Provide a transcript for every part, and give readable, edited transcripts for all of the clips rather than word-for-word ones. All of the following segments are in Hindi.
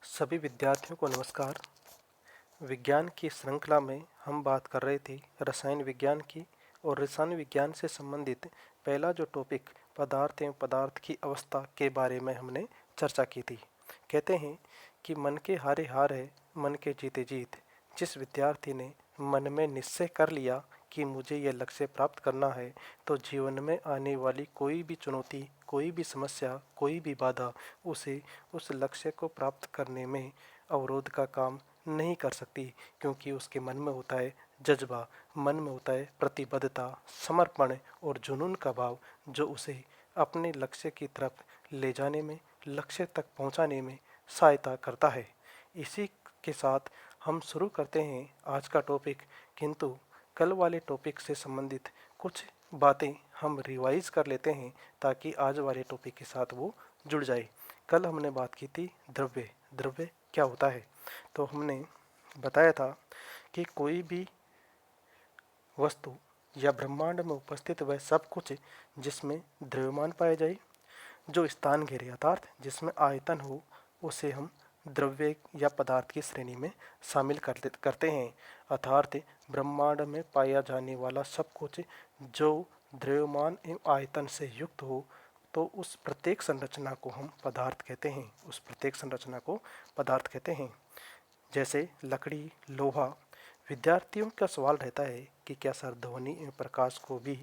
सभी विद्यार्थियों को नमस्कार। विज्ञान की श्रृंखला में हम बात कर रहे थे रसायन विज्ञान की और रसायन विज्ञान से संबंधित पहला जो टॉपिक पदार्थ एवं पदार्थ की अवस्था के बारे में हमने चर्चा की थी। कहते हैं कि मन के हारे हार है, मन के जीते जीत। जिस विद्यार्थी ने मन में निश्चय कर लिया कि मुझे यह लक्ष्य प्राप्त करना है, तो जीवन में आने वाली कोई भी चुनौती, कोई भी समस्या, कोई भी बाधा उसे उस लक्ष्य को प्राप्त करने में अवरोध का काम नहीं कर सकती, क्योंकि उसके मन में होता है जज्बा, मन में होता है प्रतिबद्धता, समर्पण और जुनून का भाव, जो उसे अपने लक्ष्य की तरफ ले जाने में, लक्ष्य तक पहुंचाने में सहायता करता है। इसी के साथ हम शुरू करते हैं आज का टॉपिक, किंतु कल वाले टॉपिक से संबंधित कुछ बातें हम रिवाइज कर लेते हैं ताकि आज वाले टॉपिक के साथ वो जुड़ जाए। कल हमने बात की थी द्रव्य। द्रव्य क्या होता है? तो हमने बताया था कि कोई भी वस्तु या ब्रह्मांड में उपस्थित वह सब कुछ जिसमें द्रव्यमान पाया जाए, जो स्थान घेरे अर्थात जिसमें आयतन हो, उसे हम द्रव्य या पदार्थ की श्रेणी में शामिल करते हैं। अर्थात ब्रह्मांड में पाया जाने वाला सब कुछ जो द्रव्यमान एवं आयतन से युक्त हो, तो उस प्रत्येक संरचना को हम पदार्थ कहते हैं। उस प्रत्येक संरचना को पदार्थ कहते हैं। जैसे लकड़ी, लोहा। विद्यार्थियों का सवाल रहता है कि क्या सर ध्वनि एवं प्रकाश को भी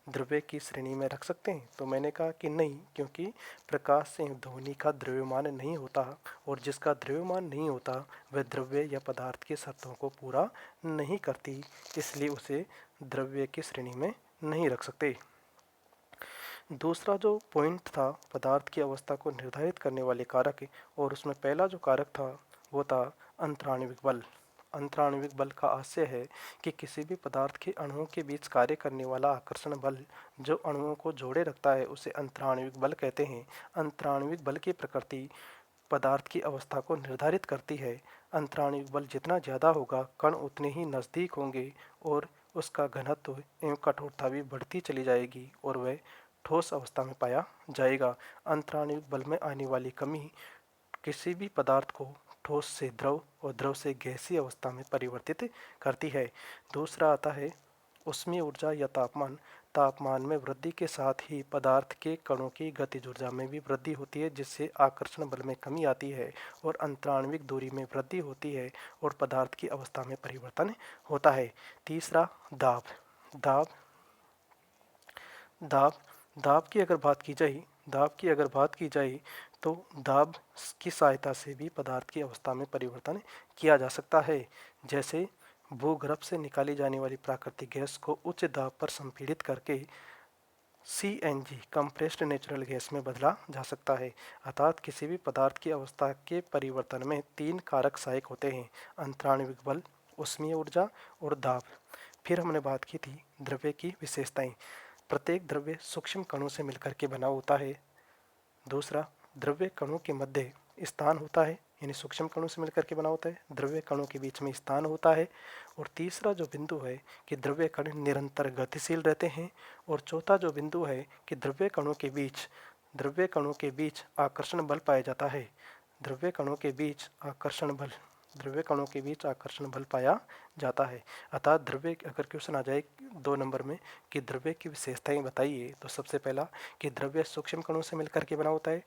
द्रव्य की श्रेणी में रख सकते हैं? तो मैंने कहा कि नहीं, क्योंकि प्रकाश एवं ध्वनि का द्रव्यमान नहीं होता, और जिसका द्रव्यमान नहीं होता वह द्रव्य या पदार्थ की शर्तों को पूरा नहीं करती, इसलिए उसे द्रव्य की श्रेणी में नहीं रख सकते। दूसरा जो पॉइंट था पदार्थ की अवस्था को निर्धारित करने वाले कारक, और उसमें पहला जो कारक था वो था अंतराण्विक बल। अंतराण्विक बल का आशय है कि किसी भी पदार्थ के अणुओं के बीच कार्य करने वाला आकर्षण बल जो अणुओं को जोड़े रखता है, उसे अंतराण्विक बल कहते हैं। अंतराण्विक बल की प्रकृति पदार्थ की अवस्था को निर्धारित करती है। अंतराण्विक बल जितना ज़्यादा होगा, कण उतने ही नज़दीक होंगे और उसका घनत्व एवं कठोरता भी बढ़ती चली जाएगी और वह ठोस अवस्था में पाया जाएगा। अंतराण्विक बल में आने वाली कमी किसी भी पदार्थ को ठोस से द्रव और द्रव से गैसीय अवस्था में परिवर्तित करती है। दूसरा आता है ऊष्मीय ऊर्जा या तापमान। तापमान में वृद्धि के साथ ही पदार्थ के कणों की गतिज ऊर्जा में भी वृद्धि होती है, जिससे आकर्षण बल में कमी आती है और अंतराण्विक दूरी में वृद्धि होती है और पदार्थ की अवस्था में परिवर्तन होता है। तीसरा दाब। दाब दाब दाब की अगर बात की जाए तो दाब की सहायता से भी पदार्थ की अवस्था में परिवर्तन किया जा सकता है। जैसे भूगर्भ से निकाली जाने वाली प्राकृतिक गैस को उच्च दाब पर संपीड़ित करके CNG कंप्रेस्ड नेचुरल गैस में बदला जा सकता है। अर्थात किसी भी पदार्थ की अवस्था के परिवर्तन में 3 कारक सहायक होते हैं: अंतराण्विक बल, ऊष्मीय ऊर्जा और दाब। फिर हमने बात की थी द्रव्य की विशेषताएं। प्रत्येक द्रव्य सूक्ष्म कणों से मिलकर के बना होता है। दूसरा, द्रव्य कणों के मध्य स्थान होता है, यानी सूक्ष्म कणों से मिलकर के बना होता है। द्रव्य कणों के बीच में स्थान होता है। और तीसरा जो बिंदु है कि द्रव्य कण निरंतर गतिशील रहते हैं। और चौथा जो बिंदु है कि द्रव्य कणों के बीच आकर्षण बल पाया जाता है। द्रव्य कणों के बीच आकर्षण बल पाया जाता है। अतः द्रव्य, अगर क्वेश्चन आ जाए 2 नंबर में कि द्रव्य की विशेषताएं बताइए, तो सबसे पहला कि द्रव्य सूक्ष्म कणों से मिलकर के बना होता है।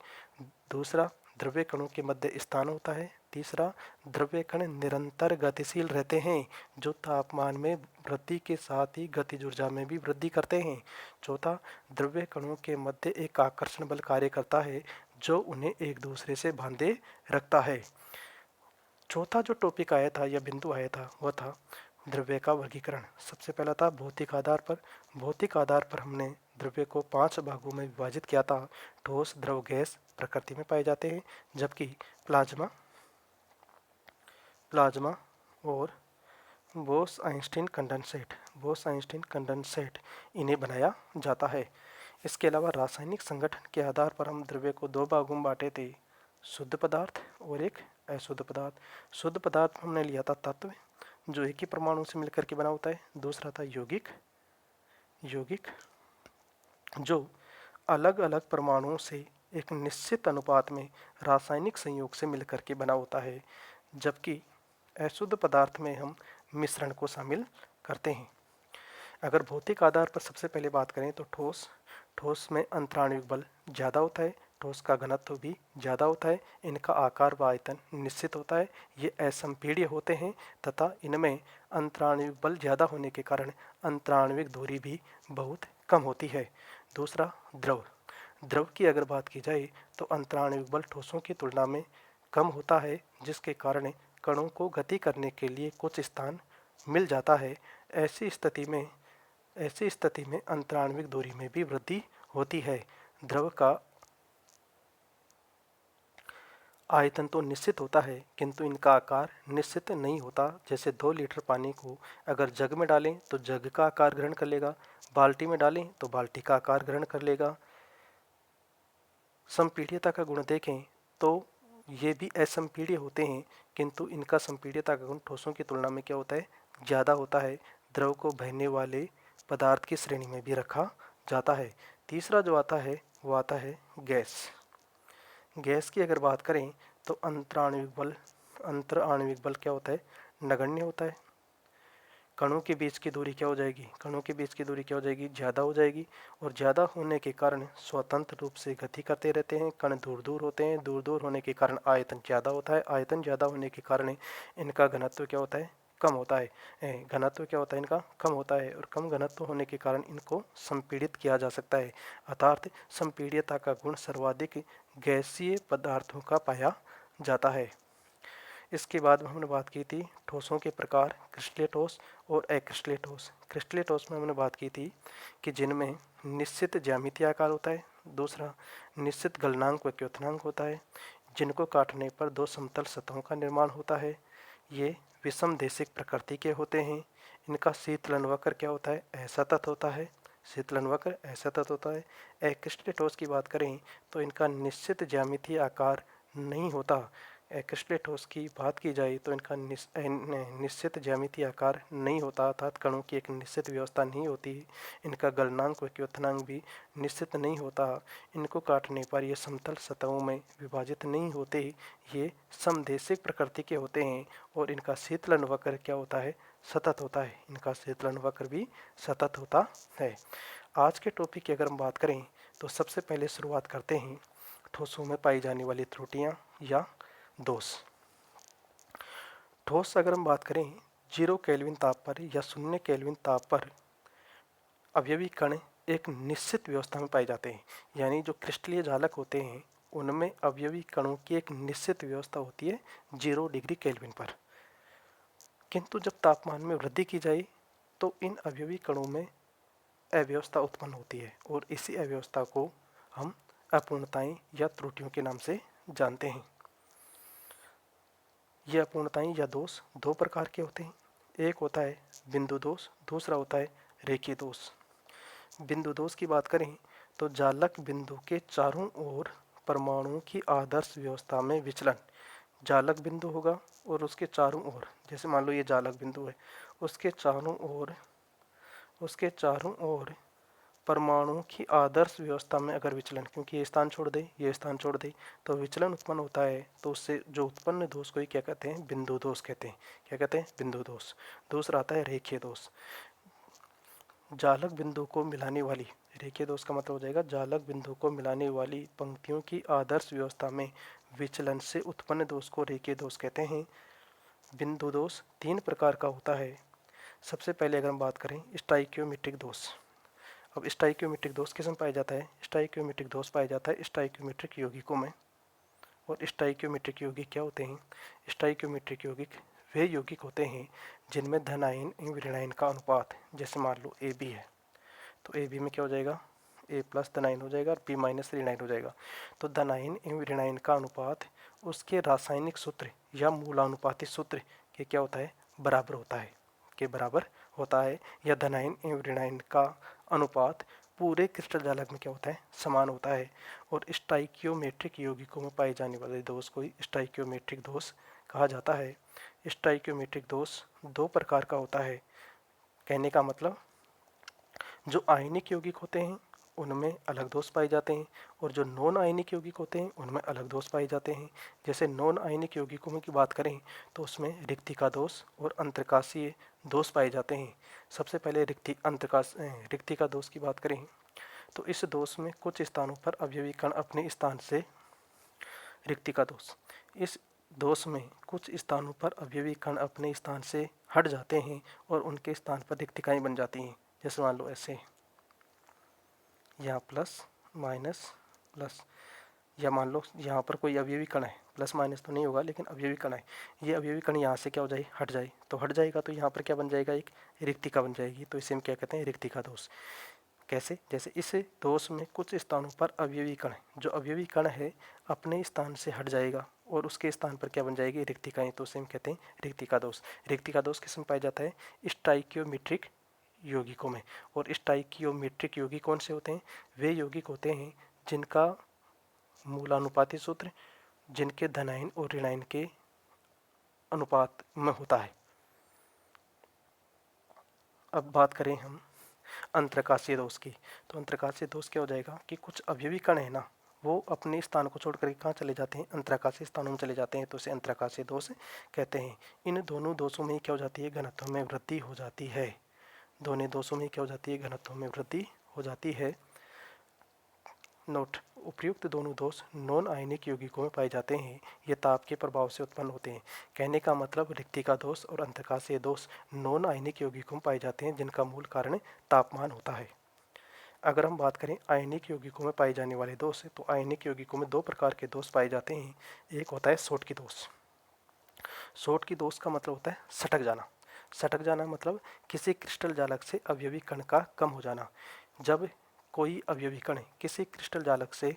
दूसरा, द्रव्य कणों के मध्य स्थान होता है। तीसरा, द्रव्य कण निरंतर गतिशील रहते हैं, जो तापमान में वृद्धि के साथ ही गतिज ऊर्जा में भी वृद्धि करते हैं। चौथा, द्रव्य कणों के मध्य एक आकर्षण बल कार्य करता है, जो उन्हें एक दूसरे से बांधे रखता है। चौथा जो टॉपिक आया था या बिंदु आया था वह था द्रव्य का वर्गीकरण। सबसे पहला था भौतिक आधार पर। भौतिक आधार पर हमने द्रव्य को 5 भागों में विभाजित किया था। ठोस, द्रव, गैस प्रकृति में पाए जाते हैं, जबकि प्लाज्मा प्लाज्मा और बोस-आइंस्टीन कंडेंसेट इन्हें बनाया जाता है। इसके अलावा रासायनिक संगठन के आधार पर हम द्रव्य को 2 भागों में बांटे थे: शुद्ध पदार्थ और एक अशुद्ध पदार्थ। शुद्ध पदार्थ हमने लिया था तत्व, जो एक ही परमाणु से मिलकर के बना होता है। दूसरा था यौगिक, जो अलग अलग परमाणुओं से एक निश्चित अनुपात में रासायनिक संयोग से मिलकर के बना होता है, जबकि अशुद्ध पदार्थ में हम मिश्रण को शामिल करते हैं। अगर भौतिक आधार पर सबसे पहले बात करें तो ठोस में अंतराणविक बल ज़्यादा होता है, ठोस का घनत्व भी ज़्यादा होता है, इनका आकार व आयतन निश्चित होता है, ये असंपीड्य होते हैं तथा इनमें अंतराणविक बल ज़्यादा होने के कारण अंतराणविक दूरी भी बहुत कम होती है। दूसरा, द्रव की अगर बात की जाए तो अंतराणविक बल ठोसों की तुलना में कम होता है, जिसके कारण कणों को गति करने के लिए कुछ स्थान मिल जाता है। ऐसी स्थिति में अंतराणविक दूरी में भी वृद्धि होती है। द्रव का आयतन तो निश्चित होता है, किंतु इनका आकार निश्चित नहीं होता। जैसे 2 लीटर पानी को अगर जग में डालें तो जग का आकार ग्रहण कर लेगा, बाल्टी में डालें तो बाल्टी का आकार ग्रहण कर लेगा। संपीड्यता का गुण देखें तो ये भी असंपीड्य होते हैं, किंतु इनका संपीड्यता का गुण ठोसों की तुलना में क्या होता है, ज़्यादा होता है। द्रव को बहने वाले पदार्थ की श्रेणी में भी रखा जाता है। तीसरा जो आता है वो आता है गैस की अगर बात करें तो अंतराण्विक बल क्या होता है, नगण्य होता है। कणों के बीच की दूरी क्या हो जाएगी, ज़्यादा हो जाएगी, और ज़्यादा होने के कारण स्वतंत्र रूप से गति करते रहते हैं। कण दूर दूर होते हैं, दूर दूर होने के कारण आयतन ज़्यादा होता है, आयतन ज़्यादा होने के कारण इनका घनत्व क्या होता है, कम होता है। इनका कम होता है, और कम घनत्व होने के कारण इनको संपीड़ित किया जा सकता है। अर्थात संपीड्यता का गुण सर्वाधिक गैसीय पदार्थों का पाया जाता है। इसके बाद हमने बात की थी ठोसों के प्रकार, क्रिस्टलीय ठोस और अक्रिस्टलीय ठोस। क्रिस्टलीय ठोस में हमने बात की थी कि जिनमें निश्चित ज्यामितीय आकार होता है, दूसरा निश्चित गलनांक व क्योथनांक होता है, जिनको काटने पर 2 समतल सतहों का निर्माण होता है। ये विषम देशिक प्रकृति के होते हैं। इनका शीतलन वक्र क्या होता है, असतत होता है। अक्रिस्टलीय ठोस की बात करें तो इनका निश्चित ज्यामितीय आकार नहीं होता। क्रिस्टलीय ठोस की बात की जाए तो इनका निश्चित ज्यामितीय आकार नहीं होता, अर्थात कणों की एक निश्चित व्यवस्था नहीं होती। इनका गलनांक व क्योथनांक भी निश्चित नहीं होता। इनको काटने पर ये समतल सतहों में विभाजित नहीं होते, ये समदेशिक प्रकृति के होते हैं। और इनका शीतलन वक्र क्या होता है, सतत होता है। इनका शीतलन वक्र भी सतत होता है। आज के टॉपिक की अगर हम बात करें तो सबसे पहले शुरुआत करते हैं ठोसों में पाई जाने वाली त्रुटियाँ या दोष। ठोस अगर हम बात करें 0 केल्विन ताप पर या 0 केल्विन ताप पर अवयवी कण एक निश्चित व्यवस्था में पाए जाते हैं। यानी जो क्रिस्टलीय जालक होते हैं उनमें अवयवी कणों की एक निश्चित व्यवस्था होती है 0 डिग्री केल्विन पर। किंतु जब तापमान में वृद्धि की जाए तो इन अवयवी कणों में अव्यवस्था उत्पन्न होती है, और इसी अव्यवस्था को हम अपूर्णताएं या त्रुटियों के नाम से जानते हैं। ये अपूर्णताएं या दोष 2 प्रकार के होते हैं। एक होता है बिंदु दोष, दूसरा होता है रेखीय दोष। बिंदु दोष की बात करें तो जालक बिंदु के चारों ओर परमाणुओं की आदर्श व्यवस्था में विचलन। जालक बिंदु होगा और उसके चारों ओर, जैसे मान लो ये जालक बिंदु है, उसके चारों ओर परमाणुओं की आदर्श व्यवस्था में अगर विचलन, क्योंकि ये स्थान छोड़ दे तो विचलन उत्पन्न होता है, तो उससे जो उत्पन्न दोष को ही क्या कहते हैं, बिंदु दोष कहते हैं। क्या कहते हैं, बिंदु दोष। दूसरा आता है रेखीय दोष। जालक बिंदु को मिलाने वाली, रेखीय दोष का मतलब हो जाएगा जालक बिंदु को मिलाने वाली पंक्तियों की आदर्श व्यवस्था में विचलन से उत्पन्न दोष को रेखीय दोष कहते हैं। बिंदु दोष 3 प्रकार का होता है। सबसे पहले अगर हम बात करें स्टाइकियोमेट्रिक दोष। अब स्टाइकियोमेट्रिक दोष किस में पाया जाता है, स्टाइकियोमेट्रिक दोष पाया जाता है स्टाइकियोमेट्रिक यौगिकों में। और स्टाइकियोमेट्रिक यौगिक क्या होते हैं, स्टाइकियोमेट्रिक यौगिक वे यौगिक होते हैं जिनमें धन आयन एवं ऋण आयन का अनुपात, जैसे मान लो AB है तो AB में क्या हो जाएगा, A प्लस धन आयन हो जाएगा और B माइनस ऋण आयन हो जाएगा। तो धन आयन एवं ऋण आयन का अनुपात उसके रासायनिक सूत्र या मूलानुपाती सूत्र के क्या होता है, बराबर होता है, या धन आयन एवं ऋण आयन का अनुपात पूरे क्रिस्टल जालक में क्या होता है, समान होता है। और स्टाइकियोमेट्रिक यौगिकों में पाए जाने वाले दोष को स्टाइकियोमेट्रिक दोष कहा जाता है। स्टाइकियोमेट्रिक दोष 2 प्रकार का होता है। कहने का मतलब जो आयनिक यौगिक होते हैं उनमें अलग दोष पाए जाते हैं, और जो नॉन आयनिक यौगिक होते हैं उनमें अलग दोष पाए जाते हैं। जैसे नॉन आयनिक यौगिकों की बात करें तो उसमें रिक्तिका दोष और अंतरकाशीय दोष पाए जाते हैं। सबसे पहले रिक्तिका दोष की बात करें तो इस दोष में कुछ स्थानों पर अवयवी कण अपने स्थान से रिक्तिका दोष, इस दोष में कुछ स्थानों पर अवयवी कण अपने स्थान से हट जाते हैं और उनके स्थान पर रिक्तिकाएं बन जाती हैं। जैसे मान लो ऐसे, यहाँ प्लस माइनस प्लस, या मान लो यहाँ पर कोई अवयवी कण है, प्लस माइनस तो नहीं होगा लेकिन अवयवी कण है, ये अवयवी कण यहाँ से क्या हो जाए, हट जाए, तो हट जाएगा तो यहाँ पर क्या बन जाएगा, एक रिक्तिका बन जाएगी। तो इसे हम क्या कहते हैं, रिक्तिका दोष। कैसे, जैसे इस दोष में कुछ स्थानों पर अवयवी कण है, जो अवयवी कण है अपने स्थान से हट जाएगा और उसके स्थान पर क्या बन जाएगी, रिक्तिकाएं, तो उसे हम कहते हैं रिक्तिका दोष। रिक्तिका दोष किस में पाया जाता है, स्टाइकियोमेट्रिक यौगिकों में। और स्टाइकियोमेट्रिक यौगिक कौन से होते हैं, वे यौगिक होते हैं जिनका मूलानुपाती सूत्र जिनके धनायन और ऋणायन के अनुपात में होता है। अब बात करें हम अंतरकाशीय दोष की, तो अंतरकाशीय दोष क्या हो जाएगा कि कुछ अवयवी कण है ना, वो अपने स्थान को छोड़कर कहाँ चले जाते हैं, अंतरकाशीय स्थानों में चले जाते हैं, तो इसे अंतरकाशीय दोष कहते हैं। इन दोनों दोषों में क्या हो जाती है, घनत्व में वृद्धि हो जाती है। दोनों दोषों में क्या हो जाती है, घनत्व में वृद्धि हो जाती है। नोट, उपयुक्त दोनों दोष नॉन आयनिक यौगिकों में पाए जाते हैं। ये ताप के प्रभाव से उत्पन्न होते हैं। कहने का मतलब रिक्तिका दोष और अंतरकाशीय दोष नॉन आयनिक यौगिकों में पाए जाते हैं जिनका मूल कारण तापमान होता है। अगर हम बात करें आयनिक यौगिकों में पाए जाने वाले दोष, तो आयनिक यौगिकों में दो प्रकार के दोष पाए जाते हैं। एक होता है सोटकी दोष। सोटकी दोष का मतलब होता है सटक जाना। सटक जाना मतलब किसी क्रिस्टल जालक से अवयवी कण का कम हो जाना। जब कोई अवयवी कण किसी क्रिस्टल जालक से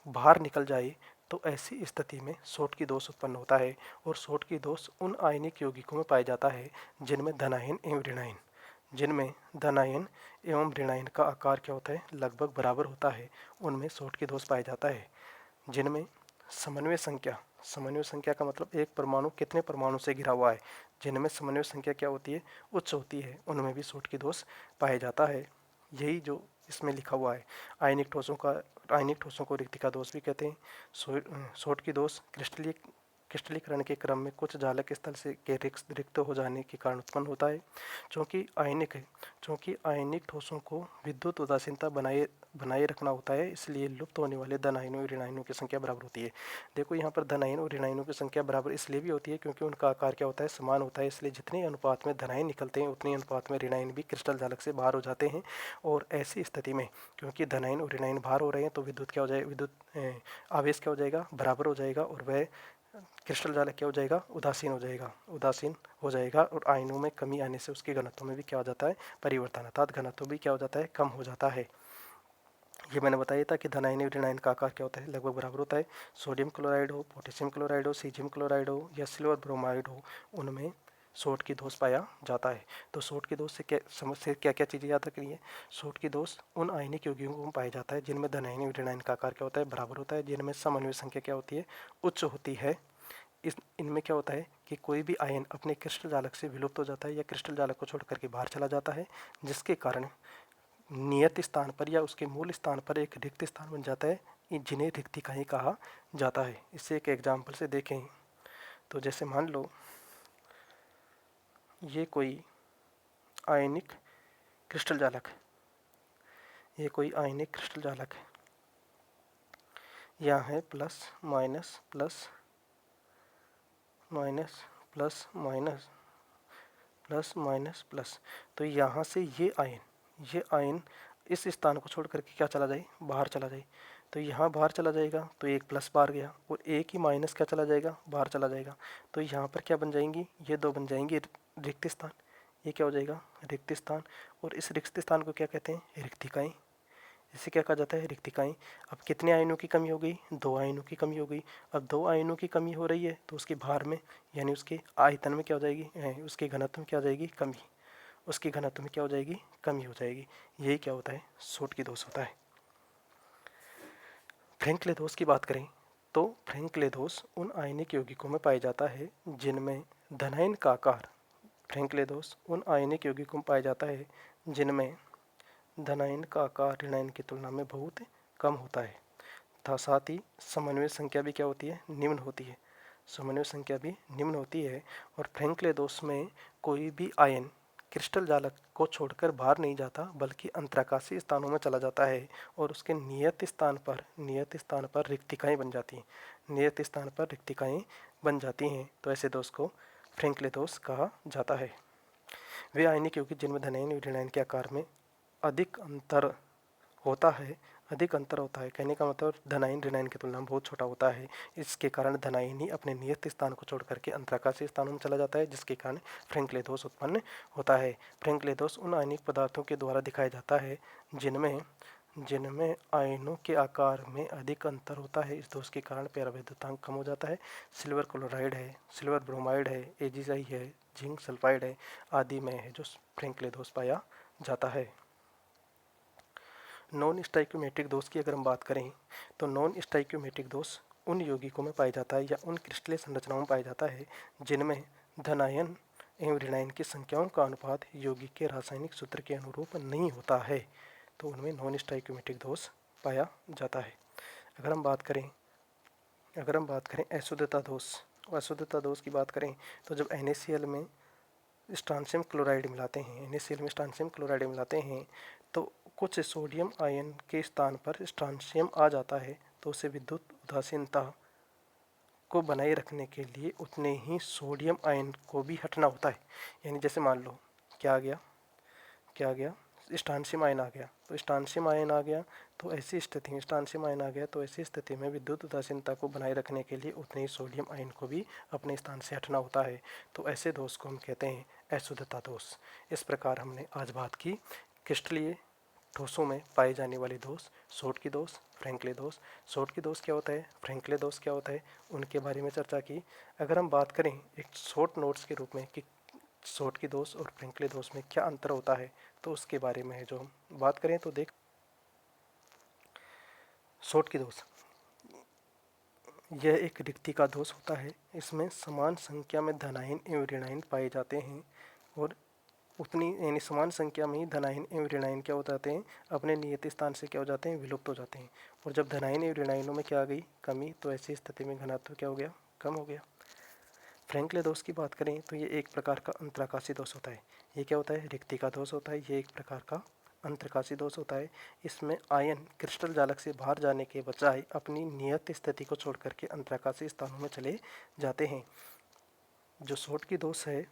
बाहर निकल जाए तो ऐसी स्थिति में सोटकी दोष उत्पन्न होता है। और सोटकी दोष उन आयनिक यौगिकों में पाया जाता है जिनमें धनायन एवं ऋणायन जिनमें धनायन एवं ऋणायन का आकार क्या होता है, लगभग बराबर होता है, उनमें सोटकी दोष पाया जाता है। जिनमें समन्वय संख्या का मतलब एक परमाणु कितने परमाणु से घिरा हुआ है, जिनमें समन्वय संख्या क्या होती है, उच्च होती है, उनमें भी सोटकी दोष पाया जाता है। यही जो इसमें लिखा हुआ है। आयनिक ठोसों को रिक्तिका दोष भी कहते हैं। सोटकी दोष क्रिस्टलीकरण के क्रम में कुछ जालक स्थल से के रिक्त हो जाने के कारण उत्पन्न होता है। चूँकि आयनिक ठोसों को विद्युत उदासीनता बनाए रखना होता है, इसलिए लुप्त होने वाले धनायनों और ऋणायनों की संख्या बराबर होती है। देखो यहाँ पर धनायन और ऋणायनों की संख्या बराबर इसलिए भी होती है क्योंकि उनका आकार क्या होता है, समान होता है। इसलिए जितने अनुपात में धनायन निकलते हैं उतने अनुपात में ऋणायन भी क्रिस्टल जालक से बाहर हो जाते हैं। और ऐसी स्थिति में क्योंकि धनायन और ऋणायन बाहर हो रहे हैं तो विद्युत आवेश क्या हो जाएगा, बराबर हो जाएगा, और वह क्रिस्टल जालक क्या हो जाएगा, उदासीन हो जाएगा। और आयनों में कमी आने से उसके घनत्व में भी क्या हो जाता है, परिवर्तन, अर्थात घनत्व भी क्या हो जाता है, कम हो जाता है। ये मैंने बताया था कि धनायन और ऋणायन का आकार क्या होता है, लगभग बराबर होता है। सोडियम क्लोराइड हो, पोटेशियम क्लोराइड हो, सीजियम क्लोराइड हो या सिल्वर ब्रोमाइड हो, उनमें सोट की दोष पाया जाता है। तो सोट की दोष से क्या क्या चीज़ें याद रखनी है। सोट की दोष उन आयनिक यौगिकों में पाया जाता है जिनमें धनायन और ऋणायन का आकार क्या होता है, बराबर होता है, जिनमें समन्वय संख्या क्या होती है, उच्च होती है। इनमें क्या होता है कि कोई भी आयन अपने क्रिस्टल जालक से विलुप्त हो जाता है या क्रिस्टल जालक को छोड़ करके बाहर चला जाता है, जिसके कारण नियत स्थान पर या उसके मूल स्थान पर एक रिक्त स्थान बन जाता है, जिन्हें रिक्तिकाएं कहा जाता है। इससे एक एग्जाम्पल से देखें तो जैसे मान लो ये कोई आयनिक क्रिस्टल जालक है, यहाँ है plus minus plus minus plus minus plus minus plus. तो यहाँ से ये आयन इस स्थान को छोड़ करके क्या चला जाए, बाहर चला जाए। तो यहाँ बाहर चला जाएगा तो एक प्लस बाहर गया और एक ही माइनस क्या चला जाएगा, बाहर चला जाएगा। तो यहाँ पर क्या बन जाएंगी, ये दो बन जाएंगी रिक्त स्थान। ये क्या हो जाएगा, रिक्त स्थान। और इस रिक्त स्थान को क्या कहते हैं, रिक्तिकाएं। इसे क्या कहा जाता है, रिक्तिकाएं। अब कितने आयनों की कमी हो गई, 2 आयनों की कमी हो गई। अब 2 आयनों की कमी हो रही है तो उसके भार में यानी उसके आयतन में क्या हो जाएगी, उसके घनत्व में क्या हो जाएगी, कमी। उसकी घनत्व में क्या हो जाएगी, कमी हो जाएगी। यही क्या होता है, सोटकी दोष होता है। फ्रैंकले दोष की बात करें तो फ्रैंकले दोष उन आयनिक यौगिकों में पाया जाता है जिनमें धनायन का आकार, फ्रैंकले दोष उन आयनिक यौगिकों में पाया जाता है जिनमें धनायन का आकार ऋणायन की तुलना में बहुत कम होता है तथा साथ ही समन्वय संख्या भी क्या होती है, निम्न होती है। समन्वय संख्या भी निम्न होती है। और फ्रैंकले दोष में कोई भी आयन क्रिस्टल जालक को छोड़कर बाहर नहीं जाता बल्कि अंतराकाशीय स्थानों में चला जाता है और उसके नियत स्थान पर रिक्तिकाएं बन जाती हैं। नियत स्थान पर रिक्तिकाएं बन जाती हैं तो ऐसे दोष को फ्रैंकले दोष कहा जाता है। वे आयनिक यौगिक जिनमें धनायन और ऋणायन के आकार में अधिक अंतर होता है कहने का मतलब धनायन ऋणायन की तुलना में बहुत छोटा होता है। इसके कारण धनायन ही अपने नियत स्थान को छोड़ करके अंतराकाशीय स्थानों में चला जाता है, जिसके कारण फ्रैंकले दोष उत्पन्न होता है। फ्रैंकले दोष उन आयनिक पदार्थों के द्वारा दिखाया जाता है जिनमें आयनों के आकार में अधिक अंतर होता है। इस दोष के कारण परावैद्युतांक कम हो जाता है। सिल्वर क्लोराइड है, सिल्वर ब्रोमाइड है, एजीआई है, जिंक सल्फाइड है आदि में है जो फ्रैंकले दोष पाया जाता है। नॉन स्टाइक्योमेट्रिक दोष की अगर हम बात करें तो नॉन स्टाइक्योमेट्रिक दोष उन यौगिकों में पाया जाता है या उन क्रिस्टलीय संरचनाओं में पाया जाता है जिनमें धनायन एवं ऋणायन की संख्याओं का अनुपात यौगिक के रासायनिक सूत्र के अनुरूप नहीं होता है, तो उनमें नॉन स्टाइक्योमेट्रिक दोष पाया जाता है। अगर हम बात करें अशुद्धता दोष की बात करें तो जब NaCl में स्ट्रांशियम क्लोराइड मिलाते हैं तो कुछ सोडियम आयन के स्थान पर स्ट्रांशियम आ जाता है, तो उसे विद्युत उदासीनता को बनाए रखने के लिए उतने ही सोडियम आयन को भी हटना होता है। यानी जैसे मान लो क्या आ गया स्ट्रांशियम आयन आ गया, तो स्ट्रांशियम आयन आ गया तो ऐसी स्थिति में विद्युत उदासीनता को बनाए रखने के लिए उतने ही सोडियम आयन को भी अपने स्थान से हटना होता है, तो ऐसे दोष को हम कहते हैं अशुद्धता दोष। इस प्रकार हमने आज बात की क्रिस्टलीय ठोसों में पाए जाने वाले दोष, शॉर्टकी दोष, फ्रैंकले दोष। शॉर्टकी दोष क्या होता है, फ्रैंकले दोष क्या होता है, उनके बारे में चर्चा की। अगर हम बात करें एक शॉर्ट नोट्स के रूप में कि शॉर्टकी दोष और फ्रैंकले दोष में क्या अंतर होता है, तो उसके बारे में है जो हम बात करें तो देख शॉर्टकी दोष यह एक रिक्ति का दोष होता है। इसमें समान संख्या में धनायन एवं ऋणायन पाए जाते हैं और उतनी यानी समान संख्या में ही धनायन एवं ऋणायन क्या हो जाते हैं, अपने नियत स्थान से क्या हो जाते हैं, विलुप्त हो जाते हैं। और जब धनायन एवं ऋणायनों में क्या आ गई, कमी, तो ऐसी स्थिति में घनत्व क्या हो गया, कम हो गया। फ्रैंकले दोष की बात करें तो ये एक प्रकार का अंतराकाशी दोष होता है। ये क्या होता है, रिक्ति का दोष होता है। ये एक प्रकार का अंतराकाशी दोष होता है। इसमें आयन क्रिस्टल जालक से बाहर जाने के बजाय अपनी नियत स्थिति को छोड़ करके अंतराकाशी स्थानों में चले जाते हैं। जो शॉर्टकी दोष है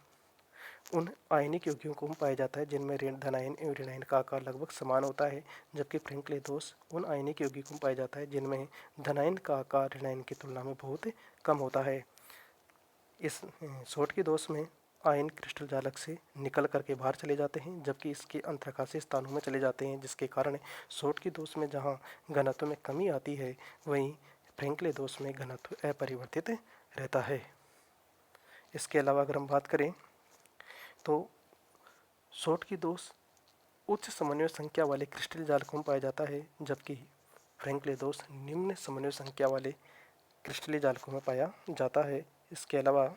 उन आयनिक यौगिकों को पाया जाता है जिनमें धनायन एवं ऋणायन का आकार लगभग समान होता है, जबकि फ्रैंकले दोष उन आयनिक यौगिकों को पाया जाता है जिनमें धनायन का आकार ऋणायन की तुलना में बहुत कम होता है। इस शॉर्टकी दोष में आयन क्रिस्टल जालक से निकल करके बाहर चले जाते हैं, जबकि इसके अंतराकाशीय स्थानों में चले जाते हैं, जिसके कारण शॉर्टकी दोष में जहाँ घनत्व में कमी आती है वहीं फ्रैंकले दोष में घनत्व अपरिवर्तित रहता है। इसके अलावा अगर हम बात करें तो शॉर्टकी दोष उच्च समन्वय संख्या वाले क्रिस्टल जालकों में पाया जाता है, जबकि फ्रैंकले दोष निम्न समन्वय संख्या वाले क्रिस्टलीय जालकों में पाया जाता है। इसके अलावा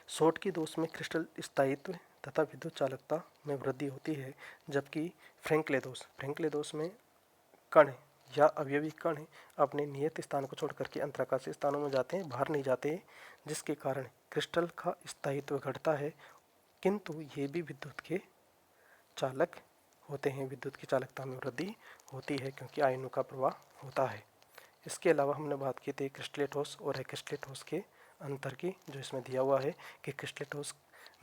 शॉर्टकी दोष में क्रिस्टल स्थायित्व तथा विद्युत चालकता में वृद्धि होती है, जबकि फ्रैंकले दोष में कण या अवयवी कण अपने नियत स्थान को छोड़ करके अंतराकाशीय स्थानों में जाते हैं, बाहर नहीं जाते, जिसके कारण क्रिस्टल का स्थायित्व घटता है, किंतु ये भी विद्युत के चालक होते हैं। विद्युत की चालकता में वृद्धि होती है क्योंकि आयनों का प्रवाह होता है। इसके अलावा हमने बात की थी क्रिस्टलीय ठोस और एक्रिस्टलीय ठोस के अंतर की, जो इसमें दिया हुआ है कि क्रिस्टलीय ठोस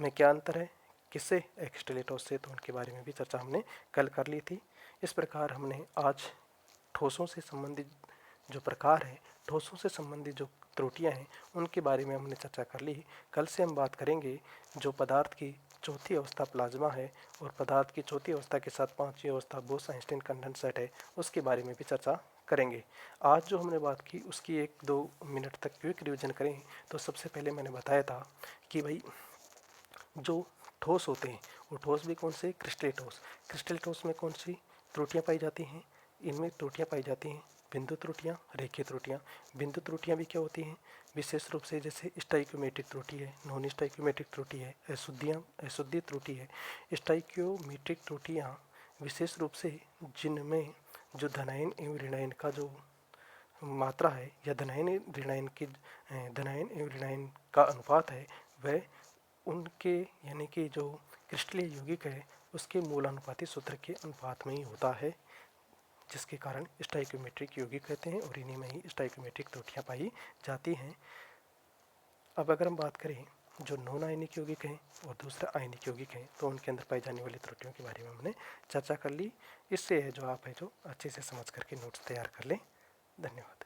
में क्या अंतर है किससे एक्रिस्टलीय ठोस से, तो उनके बारे में भी चर्चा हमने कल कर ली थी। इस प्रकार हमने आज ठोसों से संबंधित जो प्रकार है, ठोसों से संबंधित जो त्रुटियां हैं, उनके बारे में हमने चर्चा कर ली। कल से हम बात करेंगे जो पदार्थ की चौथी अवस्था प्लाज्मा है और पदार्थ की चौथी अवस्था के साथ पांचवी अवस्था बोस-आइंस्टीन कंडेंसेट है, उसके बारे में भी चर्चा करेंगे। आज जो हमने बात की उसकी 1-2 मिनट तक क्विक रिवीजन करें तो सबसे पहले मैंने बताया था कि भाई जो ठोस होते हैं वो ठोस भी कौन से, क्रिस्टल ठोस में कौन सी त्रुटियाँ पाई जाती हैं, इनमें त्रुटियाँ पाई जाती हैं बिंदु त्रुटियाँ, रेखीय त्रुटियाँ। बिंदु त्रुटियाँ भी क्या होती हैं, विशेष रूप से जैसे स्टाइक्योमेट्रिक त्रुटि है, नॉन स्टाइक्योमेट्रिक त्रुटि है, अशुद्धि त्रुटि है। स्टाइक्योमेट्रिक त्रुटियाँ विशेष रूप से जिनमें जो धनायन एवं ऋणायन का जो मात्रा है या धनायन एवं ऋणायन का अनुपात है वह उनके यानी कि जो क्रिस्टलीय यौगिक है उसके मूलानुपाती सूत्र के अनुपात में ही होता है, जिसके कारण स्टोइकियोमेट्रिक यौगिक कहते हैं और इन्हीं में ही स्टोइकियोमेट्रिक त्रुटियां पाई जाती हैं। अब अगर हम बात करें जो नॉन आयनिक यौगिक हैं और दूसरा आयनिक यौगिक हैं तो उनके अंदर पाई जाने वाली त्रुटियों के बारे में हमने चर्चा कर ली। इससे है जो आप है जो अच्छे से समझ करके नोट्स तैयार कर लें। धन्यवाद।